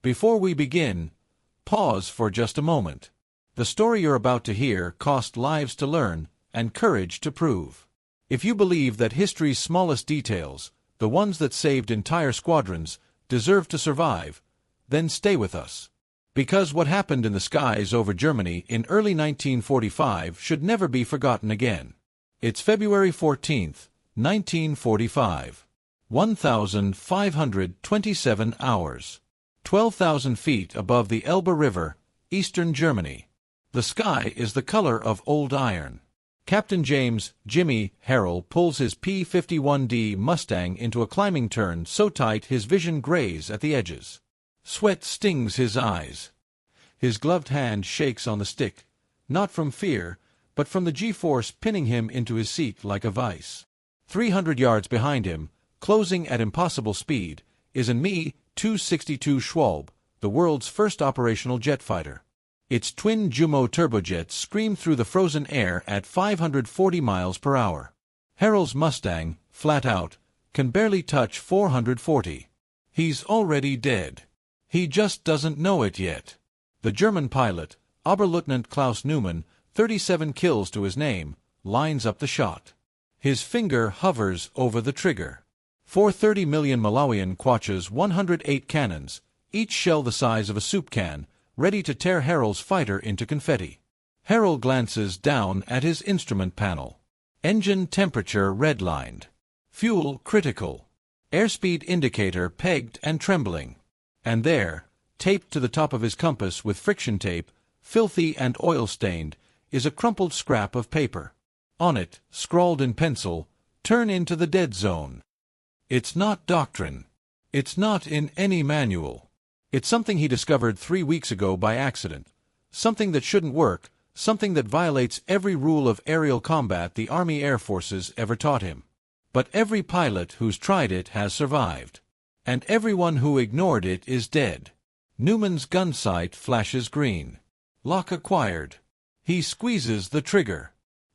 Before we begin, pause for just a moment. The story you're about to hear cost lives to learn and courage to prove. If you believe that history's smallest details, the ones that saved entire squadrons, deserve to survive, then stay with us. Because what happened in the skies over Germany in early 1945 should never be forgotten again. It's February 14th, 1945. 1,527 hours. 12,000 feet above the Elbe River, eastern Germany. The sky is the color of old iron. Captain James "Jimmy" Harrell pulls his P-51D Mustang into a climbing turn so tight his vision grays at the edges. Sweat stings his eyes. His gloved hand shakes on the stick, not from fear, but from the G-force pinning him into his seat like a vice. 300 yards behind him, closing at impossible speed, is an Me-262 Schwalbe, the world's first operational jet fighter. Its twin Jumo turbojets scream through the frozen air at 540 miles per hour. Harrell's Mustang, flat out, can barely touch 440. He's already dead. He just doesn't know it yet. The German pilot, Oberleutnant Klaus Neumann, 37 kills to his name, lines up the shot. His finger hovers over the trigger. 430 million Malawian Quachas 108 cannons, each shell the size of a soup can, ready to tear Harrell's fighter into confetti. Harrell glances down at his instrument panel. Engine temperature redlined. Fuel critical. Airspeed indicator pegged and trembling. And there, taped to the top of his compass with friction tape, filthy and oil-stained, is a crumpled scrap of paper. On it, scrawled in pencil, "Turn into the dead zone." It's not doctrine. It's not in any manual. It's something he discovered 3 weeks ago by accident. Something that shouldn't work, something that violates every rule of aerial combat the Army Air Forces ever taught him. But every pilot who's tried it has survived. And everyone who ignored it is dead. Newman's gun sight flashes green. Lock acquired. He squeezes the trigger.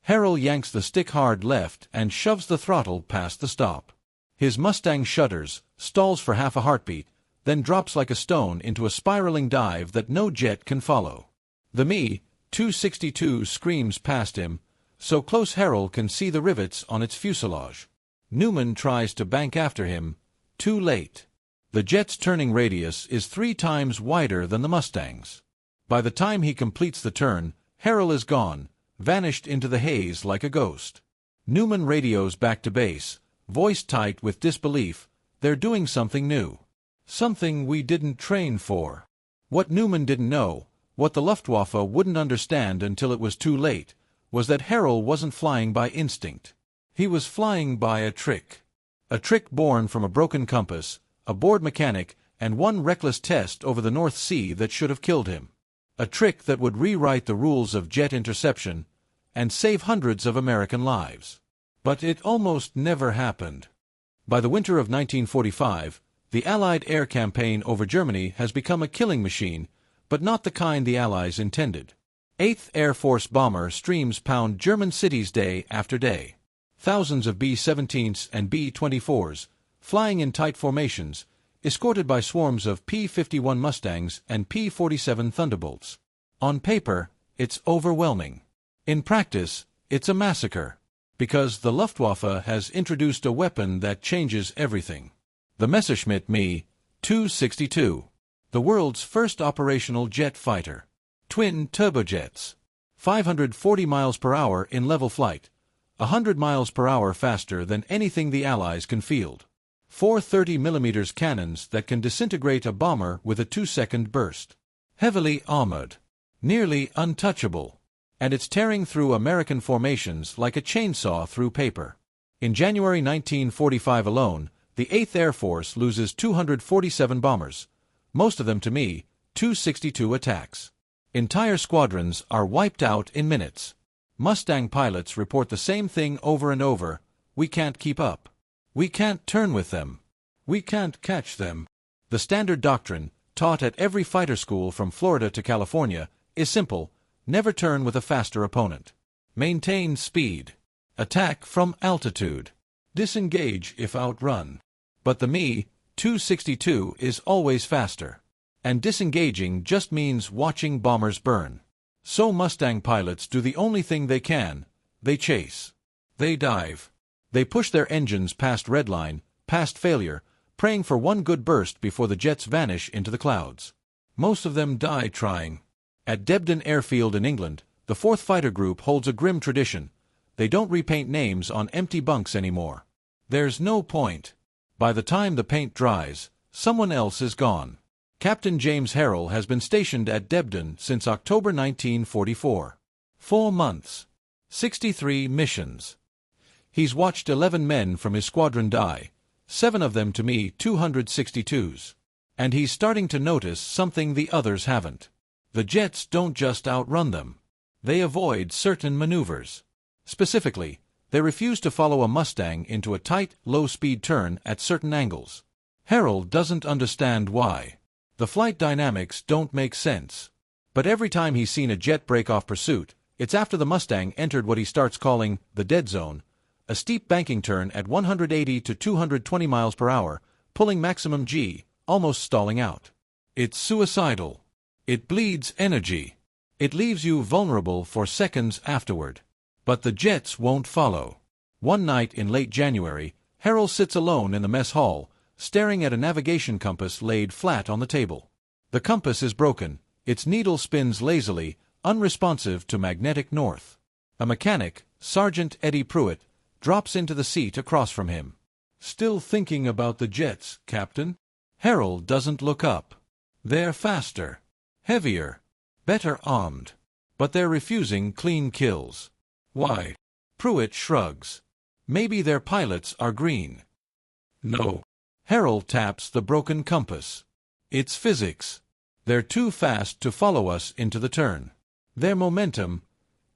Harrell yanks the stick hard left and shoves the throttle past the stop. His Mustang shudders, stalls for half a heartbeat, then drops like a stone into a spiraling dive that no jet can follow. The Me-262 screams past him, so close Harrell can see the rivets on its fuselage. Neumann tries to bank after him. Too late. The jet's turning radius is 3 times wider than the Mustang's. By the time he completes the turn, Harrell is gone, vanished into the haze like a ghost. Neumann radios back to base, voice tight with disbelief. They're doing something new. Something we didn't train for. What Neumann didn't know, what the Luftwaffe wouldn't understand until it was too late, was that Harrell wasn't flying by instinct. He was flying by a trick. A trick born from a broken compass, a bored mechanic, and one reckless test over the North Sea that should have killed him. A trick that would rewrite the rules of jet interception and save hundreds of American lives. But it almost never happened. By the winter of 1945, the Allied air campaign over Germany has become a killing machine, but not the kind the Allies intended. 8th Air Force bomber streams pound German cities day after day. Thousands of B-17s and B-24s, flying in tight formations, escorted by swarms of P-51 Mustangs and P-47 Thunderbolts. On paper, it's overwhelming. In practice, it's a massacre. Because the Luftwaffe has introduced a weapon that changes everything. The Messerschmitt Me-262, the world's first operational jet fighter. Twin turbojets. 540 miles per hour in level flight, 100 miles per hour faster than anything the Allies can field. 430mm cannons that can disintegrate a bomber with a 2-second burst. Heavily armored. Nearly untouchable. And it's tearing through American formations like a chainsaw through paper. In January 1945 alone, the 8th Air Force loses 247 bombers, most of them to Me-262 attacks. Entire squadrons are wiped out in minutes. Mustang pilots report the same thing over and over: we can't keep up. We can't turn with them. We can't catch them. The standard doctrine, taught at every fighter school from Florida to California, is simple: never turn with a faster opponent. Maintain speed. Attack from altitude. Disengage if outrun. But the Me-262 is always faster. And disengaging just means watching bombers burn. So Mustang pilots do the only thing they can: they chase. They dive. They push their engines past redline, past failure, praying for one good burst before the jets vanish into the clouds. Most of them die trying. At Debden Airfield in England, the 4th Fighter Group holds a grim tradition. They don't repaint names on empty bunks anymore. There's no point. By the time the paint dries, someone else is gone. Captain James Harrell has been stationed at Debden since October 1944. 4 months. 63 missions. He's watched 11 men from his squadron die, 7 of them to Me262s. And he's starting to notice something the others haven't. The jets don't just outrun them. They avoid certain maneuvers. Specifically, they refuse to follow a Mustang into a tight, low-speed turn at certain angles. Harrell doesn't understand why. The flight dynamics don't make sense. But every time he's seen a jet break off pursuit, it's after the Mustang entered what he starts calling the dead zone, a steep banking turn at 180 to 220 miles per hour, pulling maximum G, almost stalling out. It's suicidal. It bleeds energy. It leaves you vulnerable for seconds afterward. But the jets won't follow. One night in late January, Harrell sits alone in the mess hall, staring at a navigation compass laid flat on the table. The compass is broken. Its needle spins lazily, unresponsive to magnetic north. A mechanic, Sergeant Eddie Pruitt, drops into the seat across from him. "Still thinking about the jets, Captain?" Harrell doesn't look up. "They're faster, heavier, better armed. But they're refusing clean kills." "Why?" Pruitt shrugs. "Maybe their pilots are green." "No." Harrell taps the broken compass. "It's physics. They're too fast to follow us into the turn. Their momentum,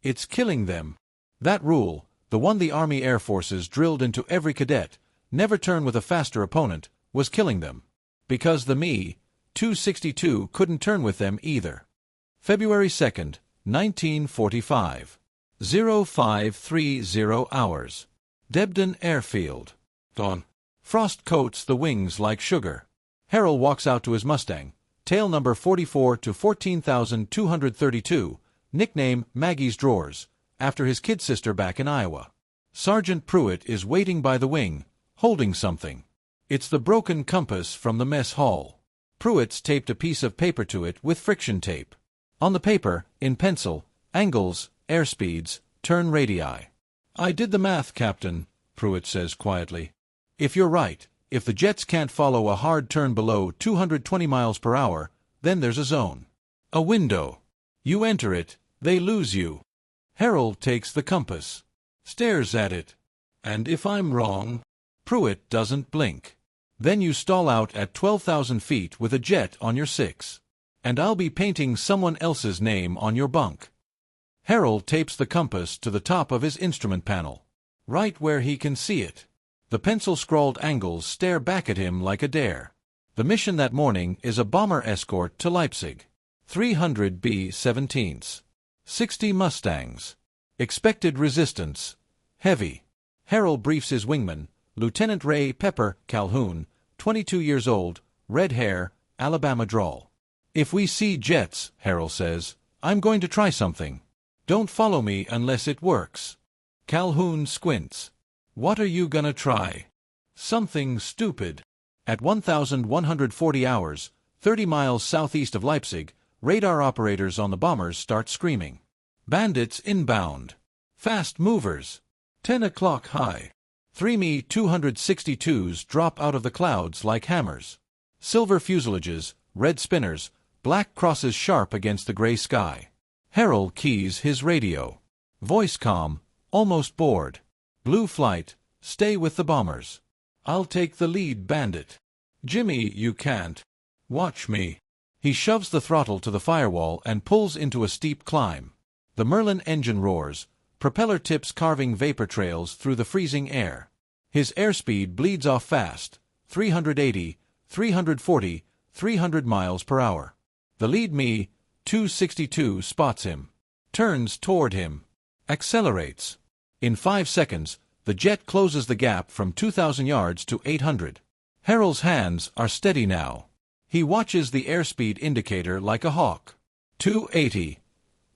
it's killing them." That rule, the one the Army Air Forces drilled into every cadet, never turn with a faster opponent, was killing them. Because the Me262 couldn't turn with them either. February 2nd, 1945. 0530 hours. Debden Airfield. Dawn. Frost coats the wings like sugar. Harrell walks out to his Mustang, tail number 44 to 14,232, nickname Maggie's Drawers, after his kid sister back in Iowa. Sergeant Pruitt is waiting by the wing, holding something. It's the broken compass from the mess hall. Pruitt's taped a piece of paper to it with friction tape. On the paper, in pencil, angles, airspeeds, turn radii. "I did the math, Captain," Pruitt says quietly. "If you're right, if the jets can't follow a hard turn below 220 miles per hour, then there's a zone. A window. You enter it, they lose you." Harrell takes the compass, stares at it. "And if I'm wrong?" Pruitt doesn't blink. "Then you stall out at 12,000 feet with a jet on your 6. And I'll be painting someone else's name on your bunk." Harrell tapes the compass to the top of his instrument panel, right where he can see it. The pencil-scrawled angles stare back at him like a dare. The mission that morning is a bomber escort to Leipzig. 300 B-17s. 60 Mustangs. Expected resistance. Heavy. Harrell briefs his wingman, Lieutenant Ray Pepper Calhoun, 22 years old, red hair, Alabama drawl. "If we see jets," Harrell says, "I'm going to try something. Don't follow me unless it works." Calhoun squints. "What are you gonna try?" "Something stupid." At 1,140 hours, 30 miles southeast of Leipzig, radar operators on the bombers start screaming. "Bandits inbound. Fast movers. 10 o'clock high." 3 Me-262s drop out of the clouds like hammers. Silver fuselages, red spinners, black crosses sharp against the gray sky. Harrell keys his radio. Voice calm, almost bored. "Blue flight, stay with the bombers. I'll take the lead, Bandit." "Jimmy, you can't. Watch me." He shoves the throttle to the firewall and pulls into a steep climb. The Merlin engine roars, propeller tips carving vapor trails through the freezing air. His airspeed bleeds off fast, 380, 340, 300 miles per hour. The lead Me-262 spots him, turns toward him, accelerates. In 5 seconds, the jet closes the gap from 2,000 yards to 800. Harrell's hands are steady now. He watches the airspeed indicator like a hawk. 280,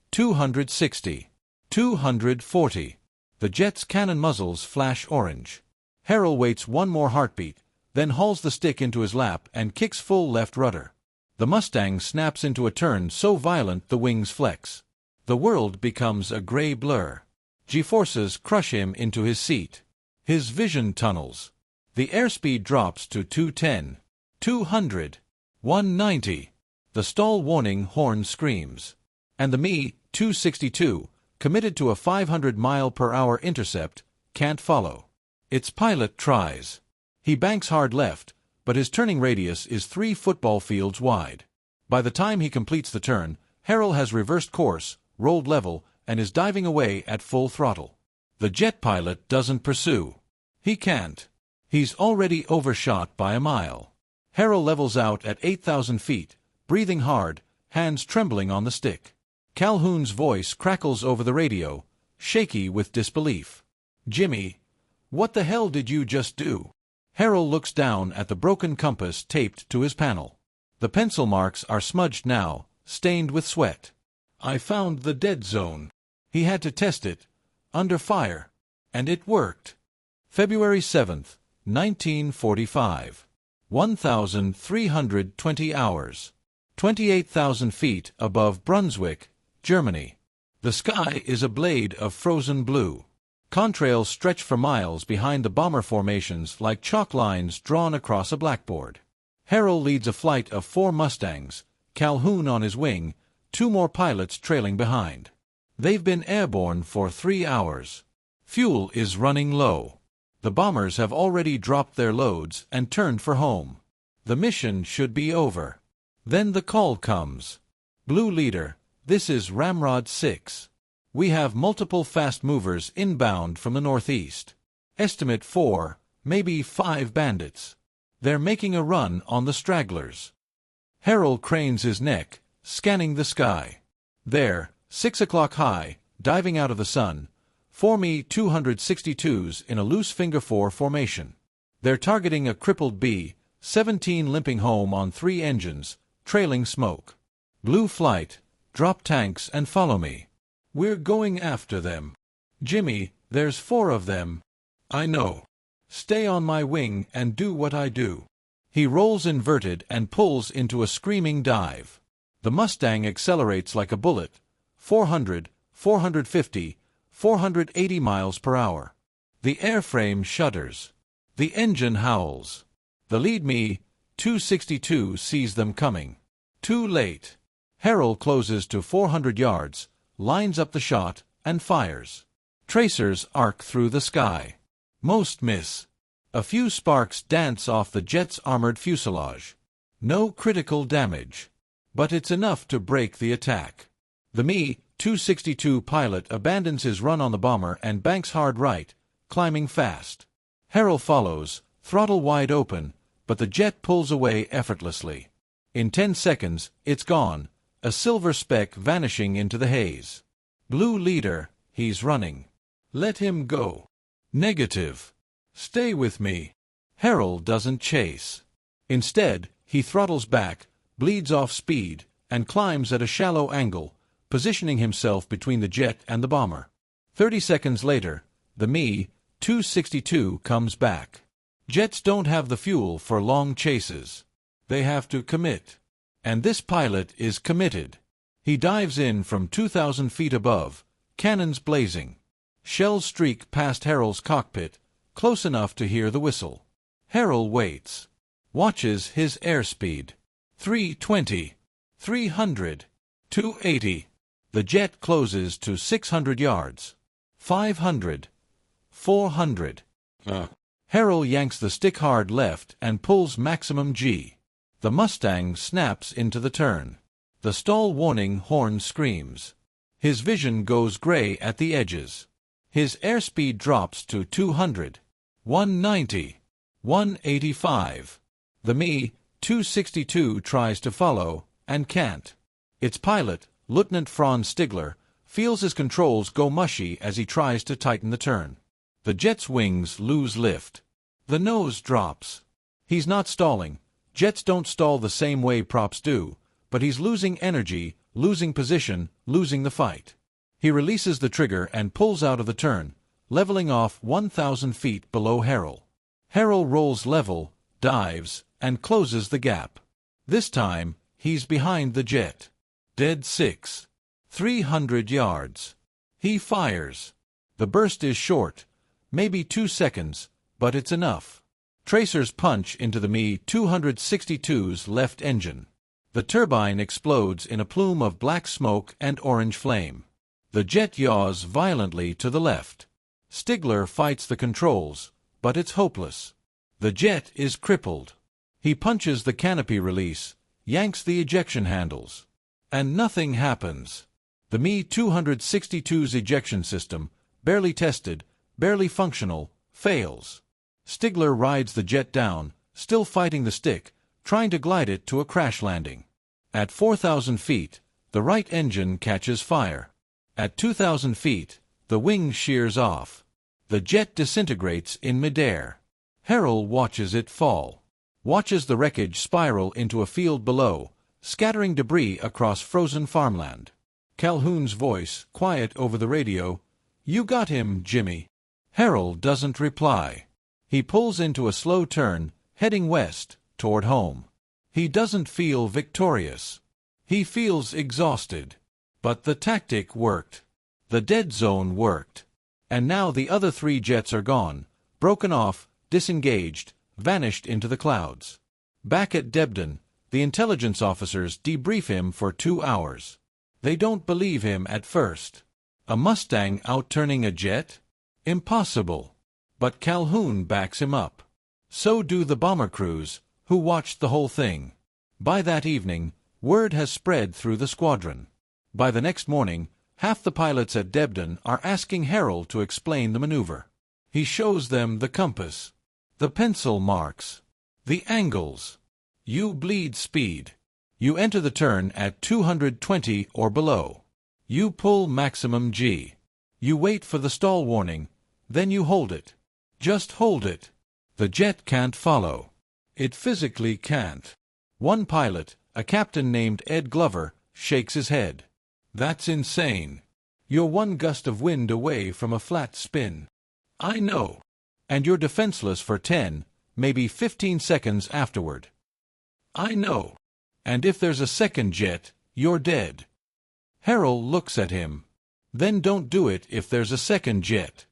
260, 240. The jet's cannon muzzles flash orange. Harrell waits one more heartbeat, then hauls the stick into his lap and kicks full left rudder. The Mustang snaps into a turn so violent the wings flex. The world becomes a gray blur. G-forces crush him into his seat. His vision tunnels. The airspeed drops to 210, 200, 190. The stall warning horn screams. And the Me-262, committed to a 500-mile-per-hour intercept, can't follow. Its pilot tries. He banks hard left, but his turning radius is 3 football fields wide. By the time he completes the turn, Harrell has reversed course, rolled level, and is diving away at full throttle. The jet pilot doesn't pursue. He can't. He's already overshot by a mile. Harrell levels out at 8,000 feet, breathing hard, hands trembling on the stick. Calhoun's voice crackles over the radio, shaky with disbelief. "Jimmy, what the hell did you just do?" Harrell looks down at the broken compass taped to his panel. The pencil marks are smudged now, stained with sweat. "I found the dead zone." He had to test it, under fire. And it worked. February 7th, 1945. 1,320 hours. 28,000 feet above Brunswick, Germany. The sky is a blade of frozen blue. Contrails stretch for miles behind the bomber formations like chalk lines drawn across a blackboard. Harrell leads a flight of 4 Mustangs, Calhoun on his wing, 2 more pilots trailing behind. They've been airborne for 3 hours. Fuel is running low. The bombers have already dropped their loads and turned for home. The mission should be over. Then the call comes. "Blue Leader, this is Ramrod 6. We have multiple fast movers inbound from the northeast. Estimate 4, maybe 5 bandits. They're making a run on the stragglers." Harrell cranes his neck, scanning the sky. There, 6 o'clock high, diving out of the sun, 4 Me-262s in a loose finger 4 formation. They're targeting a crippled B-17 limping home on 3 engines, trailing smoke. "Blue flight, drop tanks and follow me. We're going after them." "Jimmy, there's 4 of them." "I know. Stay on my wing and do what I do." He rolls inverted and pulls into a screaming dive. The Mustang accelerates like a bullet, 400, 450, 480 miles per hour. The airframe shudders. The engine howls. The lead Me-262 sees them coming. Too late. Harrell closes to 400 yards, lines up the shot, and fires. Tracers arc through the sky. Most miss. A few sparks dance off the jet's armored fuselage. No critical damage. But it's enough to break the attack. The Me-262 pilot abandons his run on the bomber and banks hard right, climbing fast. Harrell follows, throttle wide open, but the jet pulls away effortlessly. In 10 seconds, it's gone, a silver speck vanishing into the haze. "Blue Leader, he's running. Let him go." "Negative. Stay with me." Harrell doesn't chase. Instead, he throttles back, bleeds off speed, and climbs at a shallow angle, positioning himself between the jet and the bomber. 30 seconds later, the Me-262 comes back. Jets don't have the fuel for long chases. They have to commit. And this pilot is committed. He dives in from 2,000 feet above, cannons blazing. Shells streak past Harrell's cockpit, close enough to hear the whistle. Harrell waits. Watches his airspeed. 320, 300, 280. The jet closes to 600 yards. 500, 400. Harrell yanks the stick hard left and pulls maximum G. The Mustang snaps into the turn. The stall warning horn screams. His vision goes gray at the edges. His airspeed drops to 200, 190, 185. The Me-262 tries to follow, and can't. Its pilot, Lieutenant Franz Stigler, feels his controls go mushy as he tries to tighten the turn. The jet's wings lose lift. The nose drops. He's not stalling, Jets don't stall the same way props do, but he's losing energy, losing position, losing the fight. He releases the trigger and pulls out of the turn, leveling off 1,000 feet below Harrell. Harrell rolls level, dives, and closes the gap. This time, he's behind the jet. Dead 6. 300 yards. He fires. The burst is short, maybe 2 seconds, but it's enough. Tracers punch into the Me262's left engine. The turbine explodes in a plume of black smoke and orange flame. The jet yaws violently to the left. Stigler fights the controls, but it's hopeless. The jet is crippled. He punches the canopy release, yanks the ejection handles. And nothing happens. The Me262's ejection system, barely tested, barely functional, fails. Stigler rides the jet down, still fighting the stick, trying to glide it to a crash landing. At 4,000 feet, the right engine catches fire. At 2,000 feet, the wing shears off. The jet disintegrates in midair. Harrell watches it fall. Watches the wreckage spiral into a field below, scattering debris across frozen farmland. Calhoun's voice, quiet over the radio, "You got him, Jimmy." Harrell doesn't reply. He pulls into a slow turn, heading west, toward home. He doesn't feel victorious. He feels exhausted. But the tactic worked. The dead zone worked. And now the other 3 jets are gone, broken off, disengaged, vanished into the clouds. Back at Debden, the intelligence officers debrief him for 2 hours. They don't believe him at first. A Mustang outturning a jet? Impossible. But Calhoun backs him up. So do the bomber crews, who watched the whole thing. By that evening, word has spread through the squadron. By the next morning, half the pilots at Debden are asking Harrell to explain the maneuver. He shows them the compass, the pencil marks, the angles. You bleed speed. You enter the turn at 220 or below. You pull maximum G. You wait for the stall warning, then you hold it. Just hold it. The jet can't follow. It physically can't. One pilot, a captain named Ed Glover, shakes his head. That's insane. You're one gust of wind away from a flat spin. I know. And you're defenseless for 10, maybe 15 seconds afterward. I know. And if there's a second jet, you're dead. Harrell looks at him. Then don't do it if there's a second jet.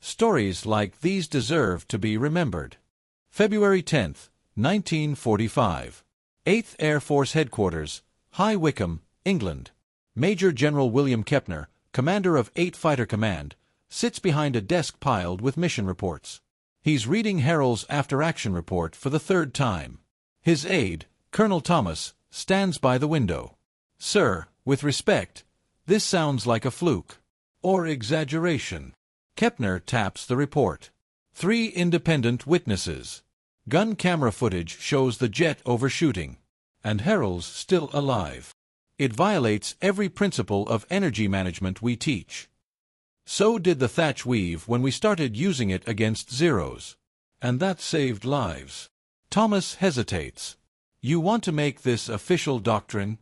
Stories like these deserve to be remembered. February 10, 1945. 8th Air Force Headquarters, High Wycombe, England. Major General William Kepner, commander of VIII Fighter Command, sits behind a desk piled with mission reports. He's reading Harrell's after-action report for the 3rd time. His aide, Colonel Thomas, stands by the window. "Sir, with respect, this sounds like a fluke. Or exaggeration." Kepner taps the report. 3 independent witnesses. Gun camera footage shows the jet overshooting. And Harrell's still alive. It violates every principle of energy management we teach. So did the thatch weave when we started using it against Zeros. And that saved lives. Thomas hesitates. "You want to make this official doctrine?"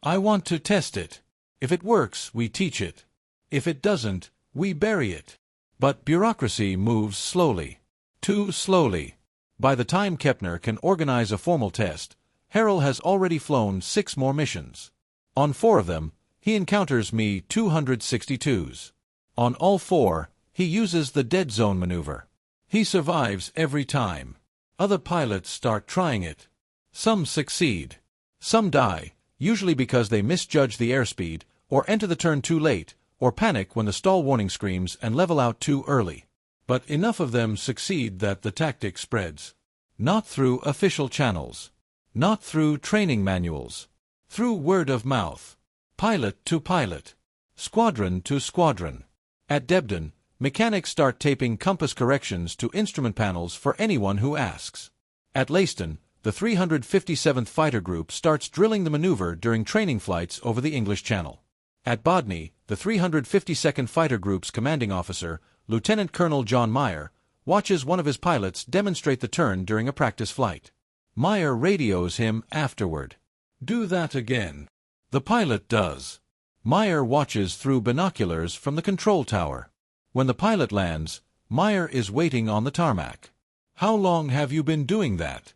"I want to test it. If it works, we teach it. If it doesn't, we bury it." But bureaucracy moves slowly. Too slowly. By the time Kepner can organize a formal test, Harrell has already flown 6 more missions. On 4 of them, he encounters Me-262s. On all 4, he uses the dead zone maneuver. He survives every time. Other pilots start trying it. Some succeed. Some die, usually because they misjudge the airspeed, or enter the turn too late, or panic when the stall warning screams and level out too early. But enough of them succeed that the tactic spreads. Not through official channels. Not through training manuals. Through word of mouth. Pilot to pilot. Squadron to squadron. At Debden, mechanics start taping compass corrections to instrument panels for anyone who asks. At Leiston, the 357th Fighter Group starts drilling the maneuver during training flights over the English Channel. At Bodney, the 352nd Fighter Group's commanding officer, Lieutenant Colonel John Meyer, watches one of his pilots demonstrate the turn during a practice flight. Meyer radios him afterward. "Do that again." The pilot does. Meyer watches through binoculars from the control tower. When the pilot lands, Meyer is waiting on the tarmac. "How long have you been doing that?"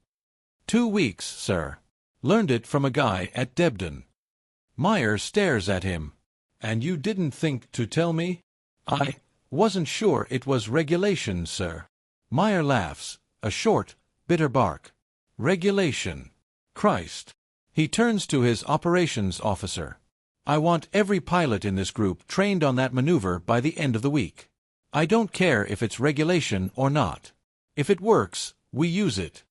2 weeks, sir. Learned it from a guy at Debden." Meyer stares at him. "And you didn't think to tell me?" "I wasn't sure it was regulation, sir." Meyer laughs, a short, bitter bark. "Regulation. Christ." He turns to his operations officer. "I want every pilot in this group trained on that maneuver by the end of the week. I don't care if it's regulation or not. If it works, we use it."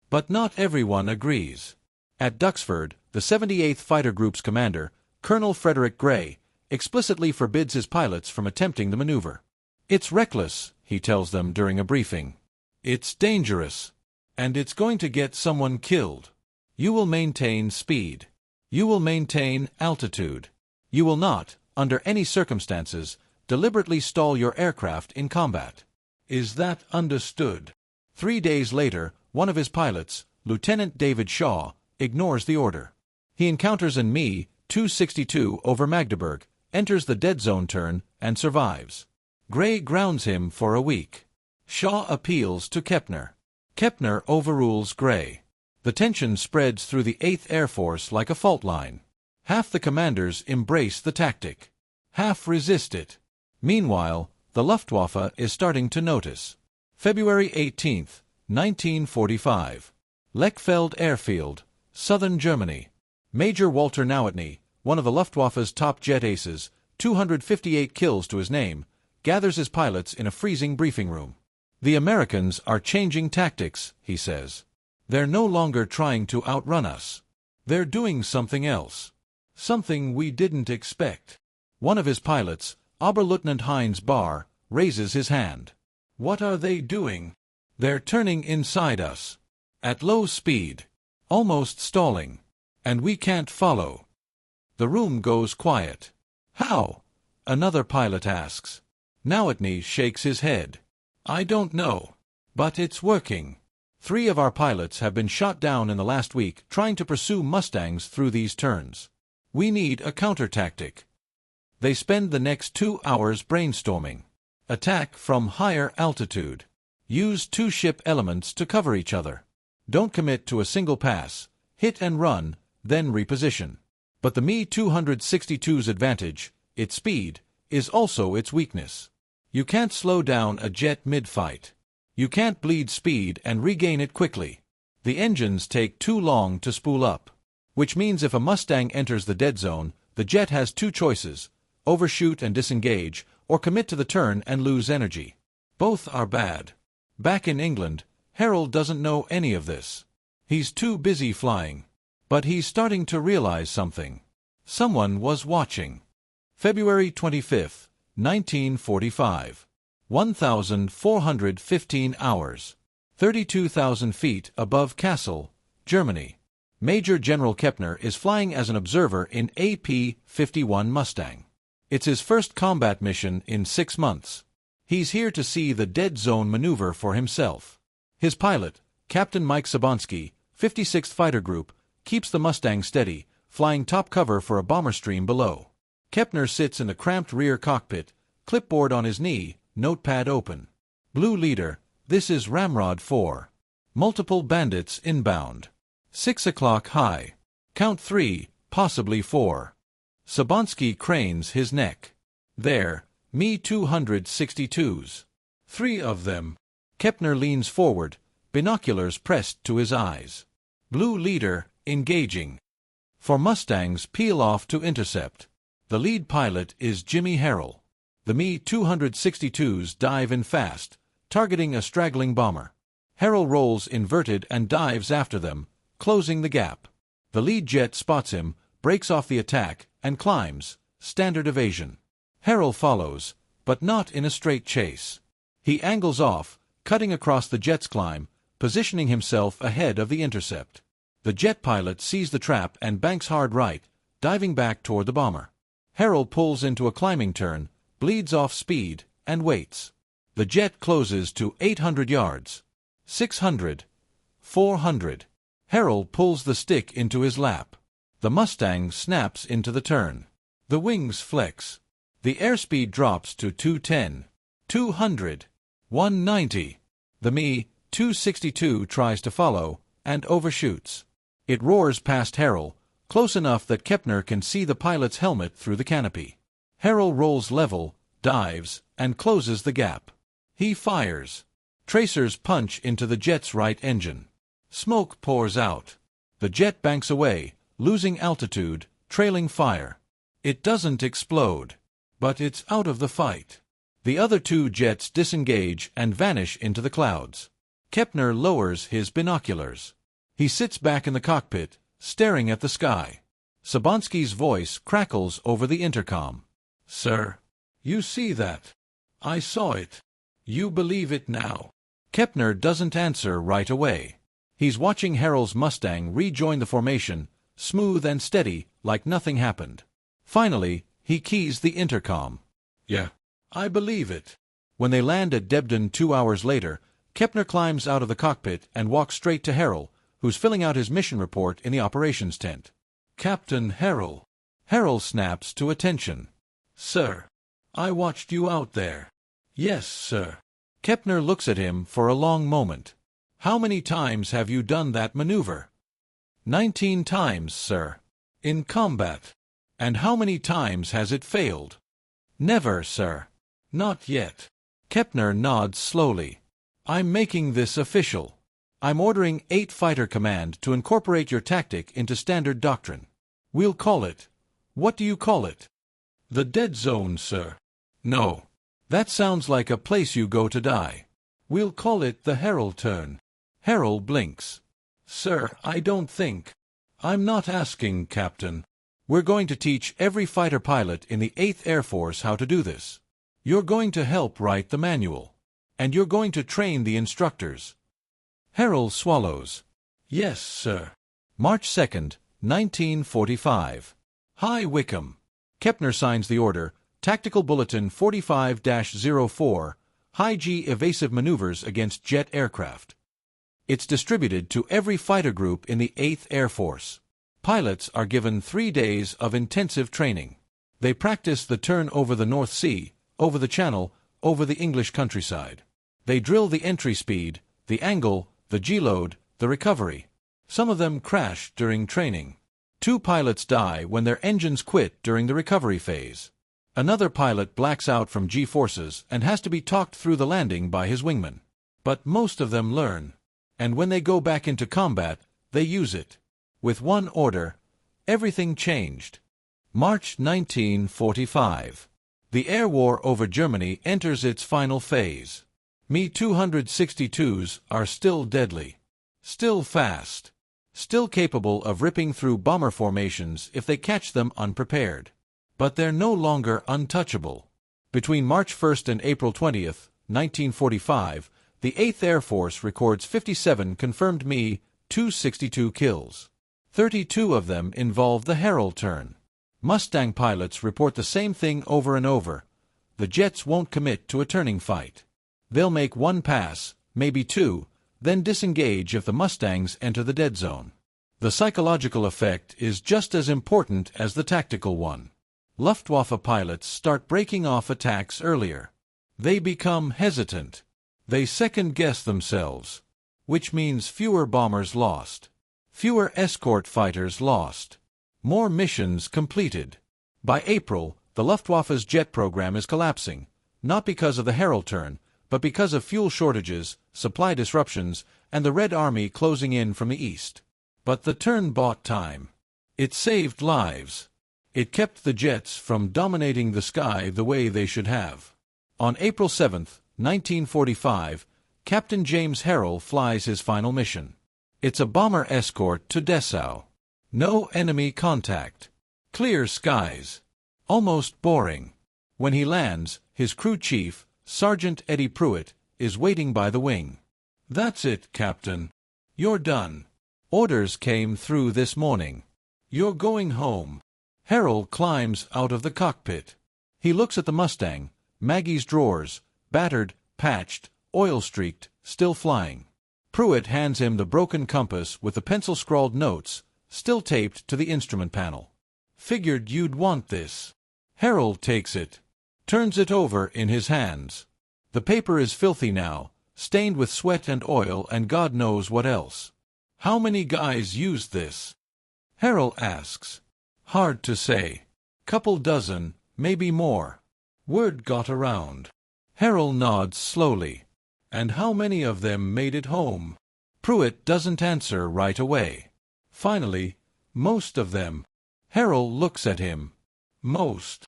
But not everyone agrees. At Duxford, the 78th Fighter Group's commander, Colonel Frederick Gray, explicitly forbids his pilots from attempting the maneuver. "It's reckless," he tells them during a briefing. "It's dangerous. And it's going to get someone killed. You will maintain speed. You will maintain altitude. You will not, under any circumstances, deliberately stall your aircraft in combat. Is that understood?" 3 days later, one of his pilots, Lieutenant David Shaw, ignores the order. He encounters an Me262 over Magdeburg, enters the dead zone turn, and survives. Gray grounds him for a week. Shaw appeals to Kepner. Kepner overrules Gray. The tension spreads through the 8th Air Force like a fault line. Half the commanders embrace the tactic. Half resist it. Meanwhile, the Luftwaffe is starting to notice. February 18, 1945. Lechfeld Airfield, southern Germany. Major Walter Nowotny, one of the Luftwaffe's top jet aces, 258 kills to his name, gathers his pilots in a freezing briefing room. "The Americans are changing tactics," he says. "They're no longer trying to outrun us. They're doing something else. Something we didn't expect." One of his pilots, Oberleutnant Heinz Barr, raises his hand. "What are they doing?" "They're turning inside us. At low speed. Almost stalling. And we can't follow." The room goes quiet. "How?" another pilot asks. Nowotny shakes his head. "I don't know. But it's working. 3 of our pilots have been shot down in the last week trying to pursue Mustangs through these turns. We need a counter-tactic." They spend the next 2 hours brainstorming. Attack from higher altitude. Use 2 ship elements to cover each other. Don't commit to a single pass. Hit and run, then reposition. But the Me-262's advantage, its speed, is also its weakness. You can't slow down a jet mid-fight. You can't bleed speed and regain it quickly. The engines take too long to spool up. Which means if a Mustang enters the dead zone, the jet has 2 choices: overshoot and disengage, or commit to the turn and lose energy. Both are bad. Back in England, Harrell doesn't know any of this. He's too busy flying. But he's starting to realize something. Someone was watching. February 25, 1945. 1,415 hours. 32,000 feet above Kassel, Germany. Major General Kepner is flying as an observer in AP-51 Mustang. It's his first combat mission in 6 months. He's here to see the dead zone maneuver for himself. His pilot, Captain Mike Sabonsky, 56th Fighter Group, keeps the Mustang steady, flying top cover for a bomber stream below. Kepner sits in the cramped rear cockpit, clipboard on his knee, notepad open. Blue leader, this is Ramrod 4. Multiple bandits inbound. 6 o'clock high. Count 3, possibly 4. Sabonsky cranes his neck. There, Me-262s. 3 of them. Kepner leans forward, binoculars pressed to his eyes. Blue leader, engaging. 4 Mustangs peel off to intercept. The lead pilot is Jimmy Harrell. The Me-262s dive in fast, targeting a straggling bomber. Harrell rolls inverted and dives after them, closing the gap. The lead jet spots him, breaks off the attack, and climbs, standard evasion. Harrell follows, but not in a straight chase. He angles off, cutting across the jet's climb, positioning himself ahead of the intercept. The jet pilot sees the trap and banks hard right, diving back toward the bomber. Harrell pulls into a climbing turn, bleeds off speed, and waits. The jet closes to 800 yards. 600. 400. Harrell pulls the stick into his lap. The Mustang snaps into the turn. The wings flex. The airspeed drops to 210, 200, 190. The Me262 tries to follow and overshoots. It roars past Harrell, close enough that Kepner can see the pilot's helmet through the canopy. Harrell rolls level, dives, and closes the gap. He fires. Tracers punch into the jet's right engine. Smoke pours out. The jet banks away, losing altitude, trailing fire. It doesn't explode, but it's out of the fight. The other two jets disengage and vanish into the clouds. Kepner lowers his binoculars. He sits back in the cockpit, staring at the sky. Sabansky's voice crackles over the intercom. "Sir, you see that? I saw it. You believe it now?" Kepner doesn't answer right away. He's watching Harrell's Mustang rejoin the formation, smooth and steady, like nothing happened. Finally, he keys the intercom. "Yeah, I believe it." When they land at Debden 2 hours later, Kepner climbs out of the cockpit and walks straight to Harrell, who's filling out his mission report in the operations tent. "Captain Harrell." Harrell snaps to attention. "Sir, I watched you out there." "Yes, sir." Kepner looks at him for a long moment. "How many times have you done that maneuver?" 19 times, sir. "In combat." "And how many times has it failed?" "Never, sir." "Not yet." Kepner nods slowly. "I'm making this official. I'm ordering VIII Fighter Command to incorporate your tactic into standard doctrine. We'll call it— what do you call it?" "The dead zone, sir." "No. That sounds like a place you go to die. We'll call it the Harrell Turn." Harrell blinks. "Sir, I don't think—" "I'm not asking, Captain. We're going to teach every fighter pilot in the 8th Air Force how to do this. You're going to help write the manual. And you're going to train the instructors." Harrell swallows. "Yes, sir." March 2nd, 1945. High Wycombe. Kepner signs the order, Tactical Bulletin 45-04, High G evasive maneuvers against jet aircraft. It's distributed to every fighter group in the 8th Air Force. Pilots are given 3 days of intensive training. They practice the turn over the North Sea, over the Channel, over the English countryside. They drill the entry speed, the angle, the G-load, the recovery. Some of them crash during training. 2 pilots die when their engines quit during the recovery phase. Another pilot blacks out from G-forces and has to be talked through the landing by his wingman. But most of them learn. And when they go back into combat, they use it. With one order, everything changed. March 1945. The air war over Germany enters its final phase. Me-262s are still deadly. Still fast. Still capable of ripping through bomber formations if they catch them unprepared. But they're no longer untouchable. Between March 1st and April 20th, 1945, the 8th Air Force records 57 confirmed Me-262 kills. 32 of them involve the Harrell Turn. Mustang pilots report the same thing over and over. The jets won't commit to a turning fight. They'll make 1 pass, maybe 2, then disengage if the Mustangs enter the dead zone. The psychological effect is just as important as the tactical one. Luftwaffe pilots start breaking off attacks earlier. They become hesitant. They second-guess themselves, which means fewer bombers lost, fewer escort fighters lost, more missions completed. By April, the Luftwaffe's jet program is collapsing, not because of the Harrell Turn, but because of fuel shortages, supply disruptions, and the Red Army closing in from the east. But the turn bought time. It saved lives. It kept the jets from dominating the sky the way they should have. On April 7th, 1945, Captain James Harrell flies his final mission. It's a bomber escort to Dessau. No enemy contact. Clear skies. Almost boring. When he lands, his crew chief, Sergeant Eddie Pruitt, is waiting by the wing. "That's it, Captain. You're done. Orders came through this morning. You're going home." Harrell climbs out of the cockpit. He looks at the Mustang, Maggie's drawers, battered, patched, oil-streaked, still flying. Pruitt hands him the broken compass with the pencil-scrawled notes, still taped to the instrument panel. "Figured you'd want this." Harrell takes it, turns it over in his hands. The paper is filthy now, stained with sweat and oil and God knows what else. "How many guys used this?" Harrell asks. "Hard to say. Couple dozen, maybe more. Word got around." Harrell nods slowly. "And how many of them made it home?" Pruitt doesn't answer right away. Finally, "Most of them." Harrell looks at him. Most.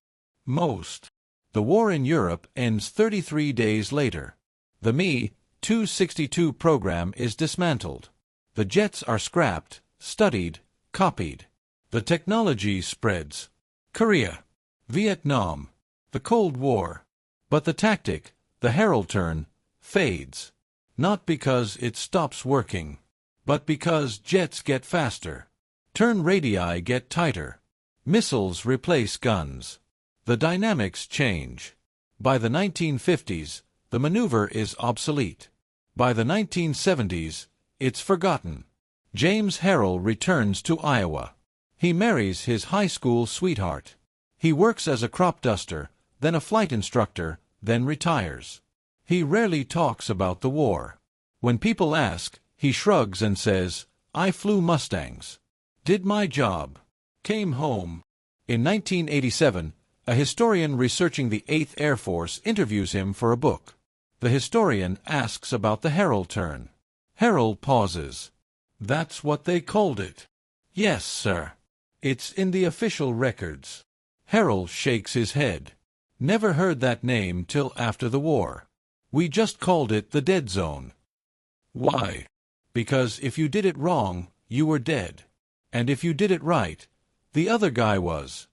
The war in Europe ends 33 days later. The Me-262 program is dismantled. The jets are scrapped, studied, copied. The technology spreads. Korea, Vietnam, the Cold War. But the tactic, the Harrell Turn, fades. Not because it stops working, but because jets get faster. Turn radii get tighter. Missiles replace guns. The dynamics change. By the 1950s, the maneuver is obsolete. By the 1970s, it's forgotten. James Harrell returns to Iowa. He marries his high school sweetheart. He works as a crop duster, then a flight instructor, then retires. He rarely talks about the war. When people ask, he shrugs and says, "I flew Mustangs. Did my job. Came home." In 1987, a historian researching the 8th Air Force interviews him for a book. The historian asks about the Harrell Turn. Harrell pauses. "That's what they called it." "Yes, sir. It's in the official records." Harrell shakes his head. "Never heard that name till after the war. We just called it the dead zone." "Why?" "Because if you did it wrong, you were dead. And if you did it right, the other guy was."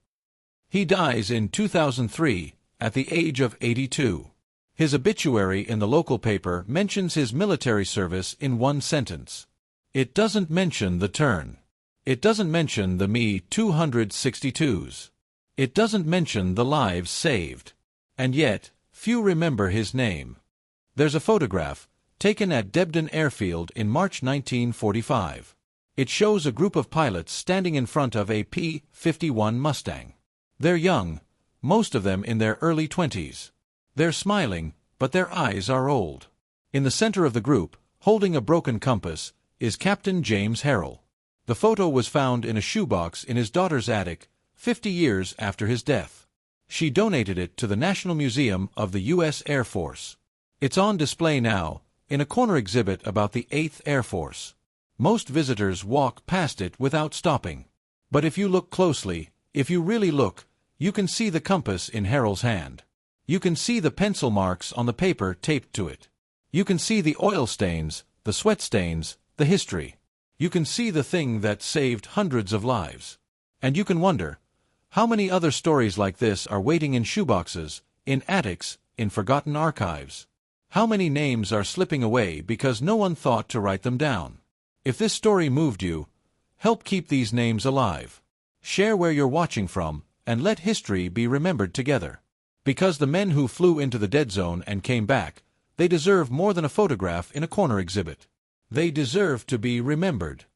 He dies in 2003, at the age of 82. His obituary in the local paper mentions his military service in one sentence. It doesn't mention the Turn. It doesn't mention the Me-262s. It doesn't mention the lives saved. And yet, few remember his name. There's a photograph, taken at Debden Airfield in March 1945. It shows a group of pilots standing in front of a P-51 Mustang. They're young, most of them in their early 20s. They're smiling, but their eyes are old. In the center of the group, holding a broken compass, is Captain James Harrell. The photo was found in a shoebox in his daughter's attic, 50 years after his death. She donated it to the National Museum of the U.S. Air Force. It's on display now, in a corner exhibit about the 8th Air Force. Most visitors walk past it without stopping. But if you look closely, if you really look, you can see the compass in Harrell's hand. You can see the pencil marks on the paper taped to it. You can see the oil stains, the sweat stains, the history. You can see the thing that saved hundreds of lives. And you can wonder, how many other stories like this are waiting in shoeboxes, in attics, in forgotten archives? How many names are slipping away because no one thought to write them down? If this story moved you, help keep these names alive. Share where you're watching from, and let history be remembered together. Because the men who flew into the dead zone and came back, they deserve more than a photograph in a corner exhibit. They deserve to be remembered.